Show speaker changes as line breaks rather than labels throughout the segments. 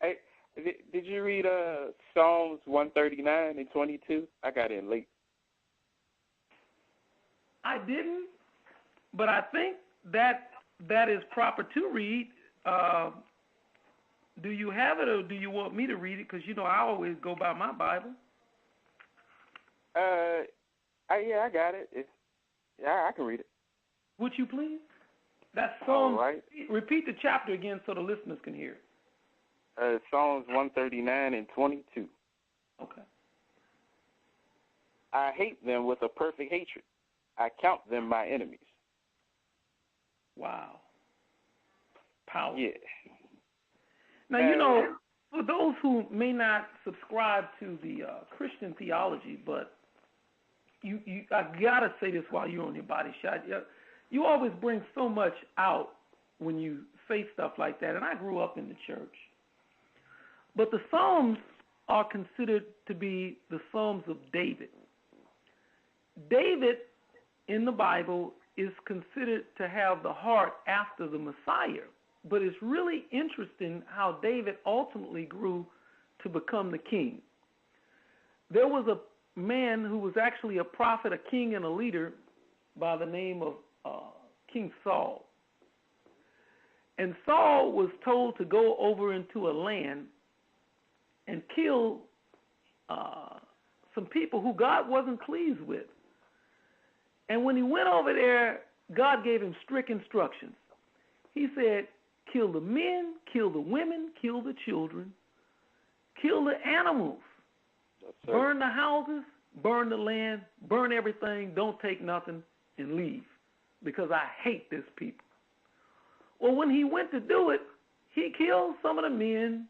Hey, did you read Psalms 139 and 22? I got in late.
I didn't, but I think that is proper to read. Do you have it, or do you want me to read it? Because, I always go by my Bible.
Yeah, I got it. I can read it.
Would you please? That's
All
Psalms.
right.
Repeat the chapter again so the listeners can hear
it. Psalms 139 and 22.
Okay.
I hate them with a perfect hatred. I count them my enemies.
Wow. Powerful.
Yeah.
Now, for those who may not subscribe to the Christian theology, but I gotta say this while you're on your body shot. You always bring so much out when you say stuff like that, and I grew up in the church. But the Psalms are considered to be the Psalms of David. David in the Bible is considered to have the heart after the Messiah. But it's really interesting how David ultimately grew to become the king. There was a man who was actually a prophet, a king, and a leader by the name of King Saul. And Saul was told to go over into a land and kill some people who God wasn't pleased with. And when he went over there, God gave him strict instructions. He said, kill the men, kill the women, kill the children, kill the animals, burn the houses, burn the land, burn everything, don't take nothing, and leave, because I hate this people. Well, when he went to do it, he killed some of the men,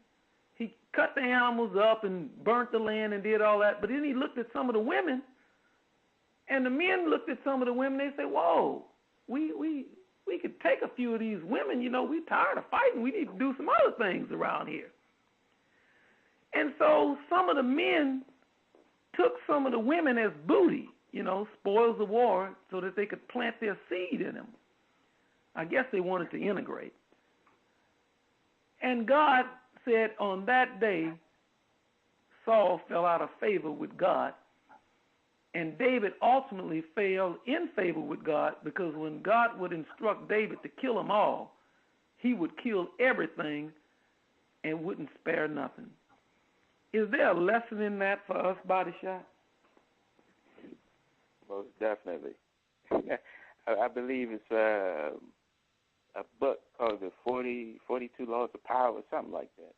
he cut the animals up and burnt the land and did all that, but then he looked at some of the women, and the men looked at some of the women, they said, whoa, we could take a few of these women, we're tired of fighting. We need to do some other things around here. And so some of the men took some of the women as booty, spoils of war, so that they could plant their seed in them. I guess they wanted to integrate. And God said on that day, Saul fell out of favor with God. And David ultimately fell in favor with God, because when God would instruct David to kill them all, he would kill everything and wouldn't spare nothing. Is there a lesson in that for us, Body Shot?
Most definitely. I believe it's a book called the 42 Laws of Power or something like that.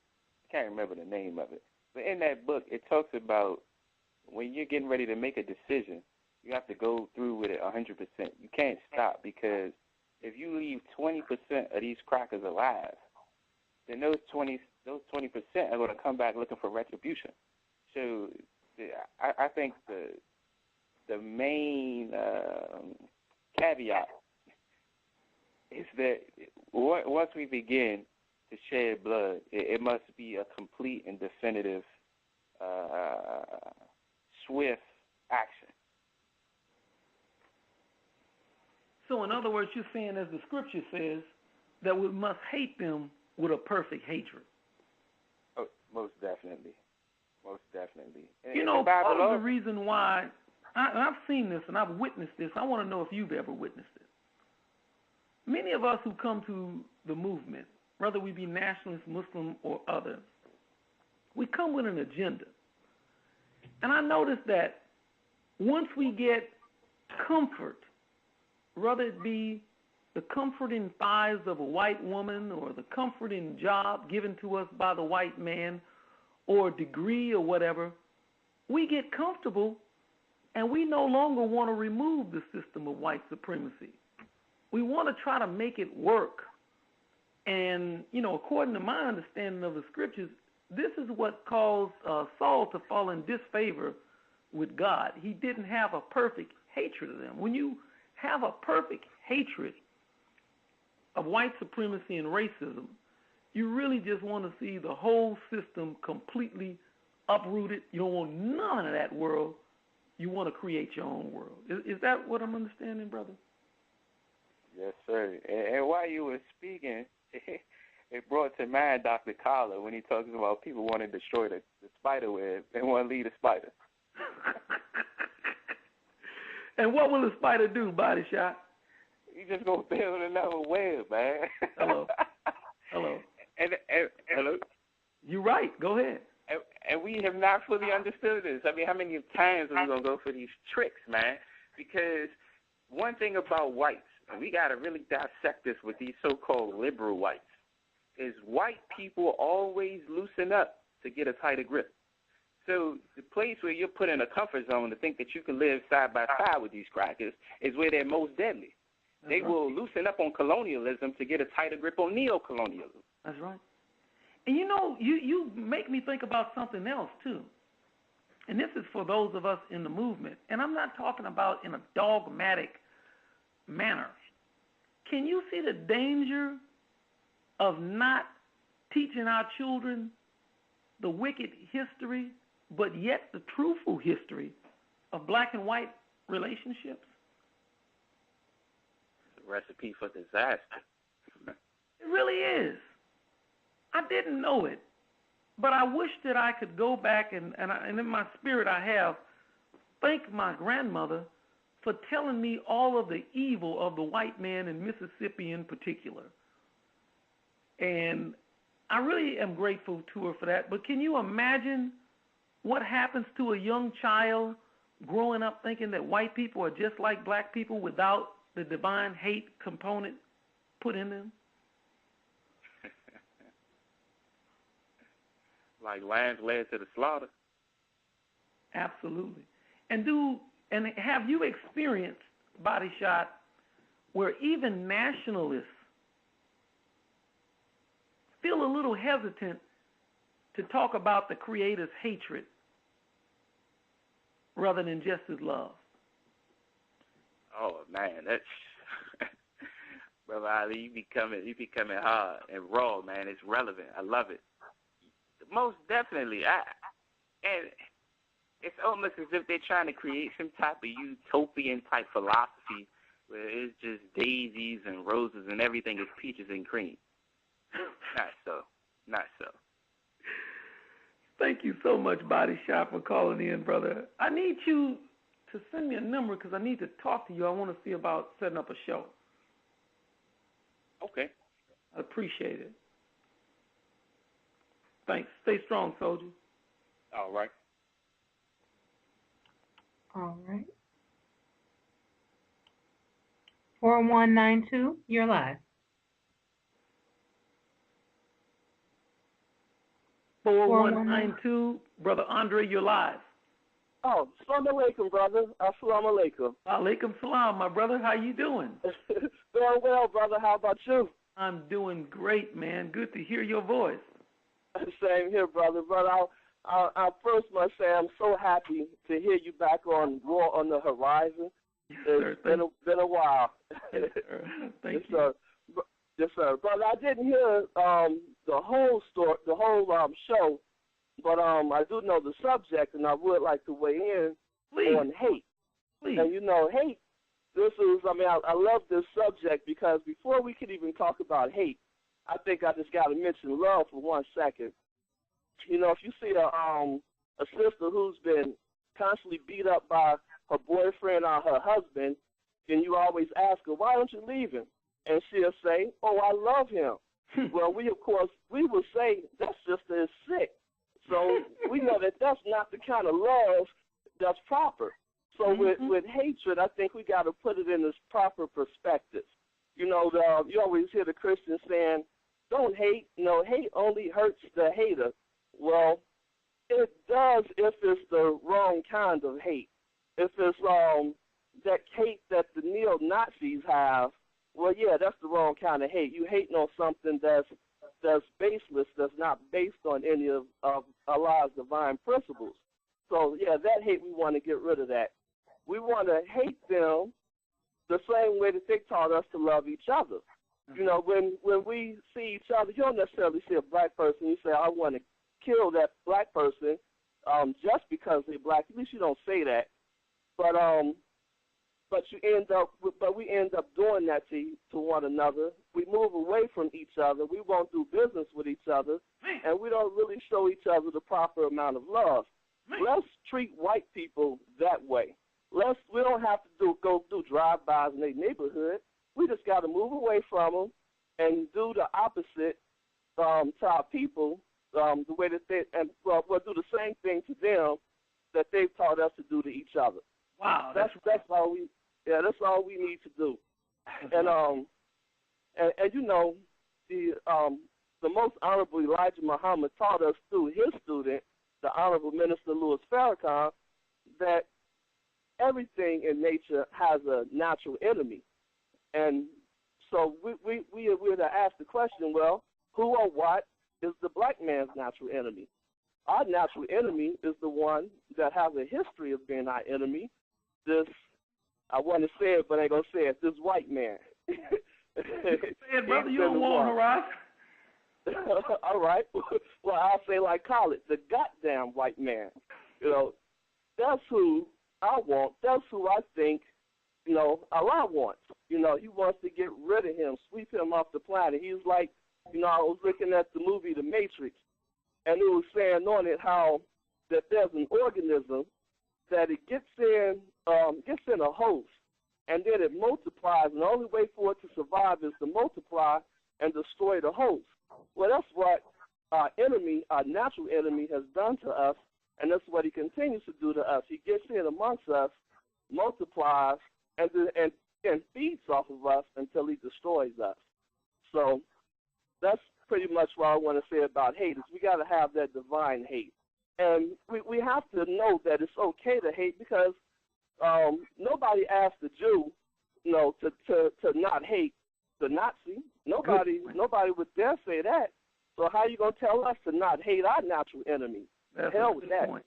I can't remember the name of it. But in that book, it talks about when you're getting ready to make a decision, you have to go through with it 100%. You can't stop, because if you leave 20% of these crackers alive, then those 20% are going to come back looking for retribution. So I think the main caveat is that once we begin to shed blood, it must be a complete and definitive swift action.
So in other words, you're saying, as the scripture says, that we must hate them with a perfect hatred.
Oh, most definitely. Most definitely.
Part of the reason why, I've seen this and I've witnessed this, I want to know if you've ever witnessed it. Many of us who come to the movement, whether we be nationalist, Muslim, or other, we come with an agenda. And I noticed that once we get comfort, whether it be the comforting thighs of a white woman or the comforting job given to us by the white man or a degree or whatever, we get comfortable and we no longer want to remove the system of white supremacy. We want to try to make it work. And, according to my understanding of the scriptures, this is what caused Saul to fall in disfavor with God. He didn't have a perfect hatred of them. When you have a perfect hatred of white supremacy and racism, you really just want to see the whole system completely uprooted. You don't want none of that world. You want to create your own world. Is that what I'm understanding, brother?
Yes, sir. And while you were speaking, it brought to mind Dr. Collar when he talks about people want to destroy the spider web. They want to lead a spider.
And what will the spider do, Body Shot?
You just gonna build another web, man.
Hello.
And hello.
You're right. Go ahead.
And we have not fully understood this. I mean, how many times are we gonna go for these tricks, man? Because one thing about whites, and we gotta really dissect this with these so-called liberal whites, is white people always loosen up to get a tighter grip. So the place where you're put in a comfort zone to think that you can live side by side with these crackers is where they're most deadly. They will loosen up on colonialism to get a tighter grip on neo-colonialism.
That's right. And you make me think about something else too. And this is for those of us in the movement. And I'm not talking about in a dogmatic manner. Can you see the danger of not teaching our children the wicked history, but yet the truthful history of black and white relationships?
It's a recipe for disaster.
It really is. I didn't know it, but I wish that I could go back and in my spirit I have thank my grandmother for telling me all of the evil of the white man in Mississippi in particular. And I really am grateful to her for that. But can you imagine what happens to a young child growing up thinking that white people are just like black people without the divine hate component put in them?
Like lambs led to the slaughter.
Absolutely. And have you experienced, Body Shot, where even nationalists feel a little hesitant to talk about the Creator's hatred rather than just His love?
Oh man, that's Brother Ali, you becoming hard and raw, man. It's relevant. I love it. Most definitely. And it's almost as if they're trying to create some type of utopian type philosophy where it's just daisies and roses and everything is peaches and cream. Not so.
Thank you so much, Body Shot, for calling in, brother. I need you to send me a number because I need to talk to you. I want to see about setting up a show.
Okay.
I appreciate it. Thanks. Stay strong, soldier.
All right.
All right. 4192, you're live.
4192, Brother Andre, you're live.
Oh, Assalamu alaikum, brother. Assalamu alaikum.
Alaikum salam, my brother. How you doing?
Very well, brother. How about you?
I'm doing great, man. Good to hear your voice.
Same here, brother. But I first must say I'm so happy to hear you back on War on the Horizon.
Yes,
it's
sir.
been a while.
Yes, sir. Thank you.
Sir. Yes, sir. But I didn't hear the whole story, the whole show. But I do know the subject, and I would like to weigh in on hate.
Please.
And hate. I love this subject because before we could even talk about hate, I think I just got to mention love for 1 second. If you see a sister who's been constantly beat up by her boyfriend or her husband, then you always ask her, why don't you leave him? And she'll say, oh, I love him. Well, we will say that sister is sick. So we know that that's not the kind of love that's proper. So with hatred, I think we got to put it in its proper perspective. You always hear the Christians saying, don't hate. Hate only hurts the hater. Well, it does if it's the wrong kind of hate. If it's that hate that the neo-Nazis have, well, yeah, that's the wrong kind of hate. You hating on something that's baseless, that's not based on any of Allah's divine principles. So, yeah, that hate, we want to get rid of that. We want to hate them the same way that they taught us to love each other. When we see each other, you don't necessarily see a black person, you say, I want to kill that black person just because they're black. At least you don't say that. But but we end up doing that to one another. We move away from each other. We won't do business with each other, and we don't really show each other the proper amount of love. Let's treat white people that way. We don't have to go do drive-bys in their neighborhood. We just got to move away from them and do the opposite to our people, the way that we'll do the same thing to them that they've taught us to do to each other.
Wow,
that's all we. Yeah, that's all we need to do. And you know, the most honorable Elijah Muhammad taught us through his student, the Honorable Minister Louis Farrakhan, that everything in nature has a natural enemy. And so we're to ask the question, well, who or what is the black man's natural enemy? Our natural enemy is the one that has a history of being our enemy. This, I want to say it, but I ain't going to say it, this white man.
Say it, brother, you don't want harass.
All right. Well, I'll say like Khaled, the goddamn white man. You know, that's who I want. That's who I think, you know, Allah wants. You know, he wants to get rid of him, sweep him off the planet. He's like, you know, I was looking at the movie The Matrix, and it was saying on it how that there's an organism that it gets in a host, and then it multiplies, and the only way for it to survive is to multiply and destroy the host. Well, that's what our enemy, our natural enemy, has done to us, and that's what he continues to do to us. He gets in amongst us, multiplies, and feeds off of us until he destroys us. So that's pretty much what I want to say about hate, is we got to have that divine hate. And we have to know that it's okay to hate, because nobody asked the Jew, you know, to not hate the Nazi. Nobody would dare say that. So how are you going to tell us to not hate our natural enemy?
That's
hell with that.
Point.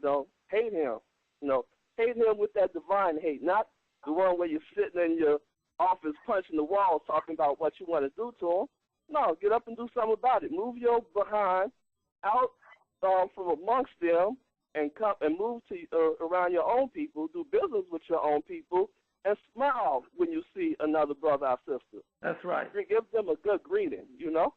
So hate him. You know, hate him with that divine hate, not the one where you're sitting in your office punching the walls talking about what you want to do to him. No, get up and do something about it. Move your behind out from amongst them and come and move to around your own people, do business with your own people, and smile when you see another brother or sister.
That's right.
Give them a good greeting, you know?